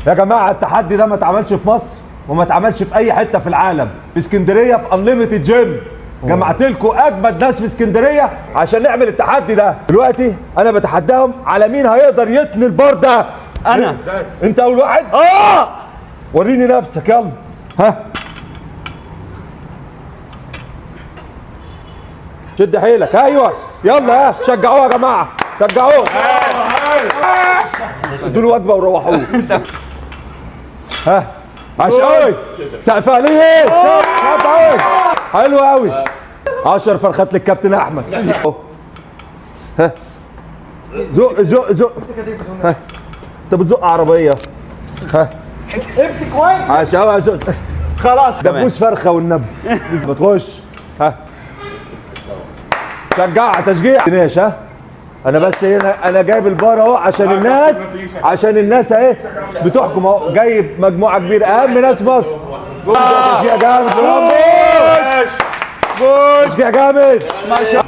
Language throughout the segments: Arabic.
يا جماعه التحدي ده ما اتعملش في مصر وما اتعملش في اي حته في العالم. في اسكندريه في انليمتد جيم جمعت لكم اجمد ناس في اسكندريه عشان نعمل التحدي ده. دلوقتي انا بتحداهم على مين هيقدر يتني البار ده. انا. انت اول واحد. وريني نفسك يلا. ها شد حيلك. ايوه يلا. ها شجعوه يا جماعه شجعوه. ادوا له وجبه وروحوه. ها عاش قوي. سقف عليه. سقف قوي. حلو قوي. 10 فرخات للكابتن احمد. ها زق زق زق. ها انت بتزق عربيه. ها امسك كويس. عاش قوي. خلاص دبوس فرخه والنبي. بتخش. ها شجع تشجيع. ها انا بس هنا انا جايب البار اهو عشان الناس اهي بتحكم اهو. جايب مجموعه كبيره اهم ناس مصر. تشجيع جامد. تشجيع جامد ما شاء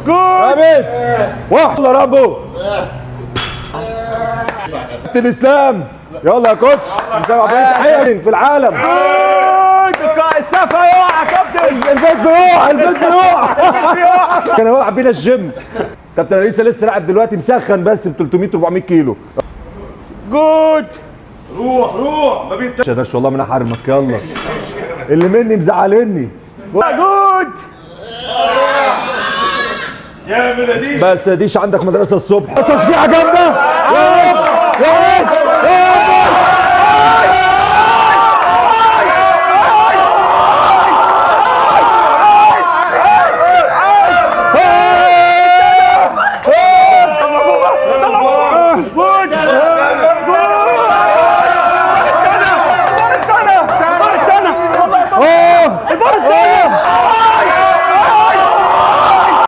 الله. جامد. واحد يا رامبو. كابتن اسلام يلا يا كوتش. تحيه في العالم. السقف هيقع يا كابتن. البيت بيقع. كان واقع بينا الجيم. كابتن انا لسه لاعب دلوقتي مسخن بس ب 300 400 كيلو. جود. روح ما بيتقدرش والله من احرمك. يلا اللي مني مزعلني. جود. يا مداديش بس ديش عندك مدرسه الصبح. تشجيع جامده. يا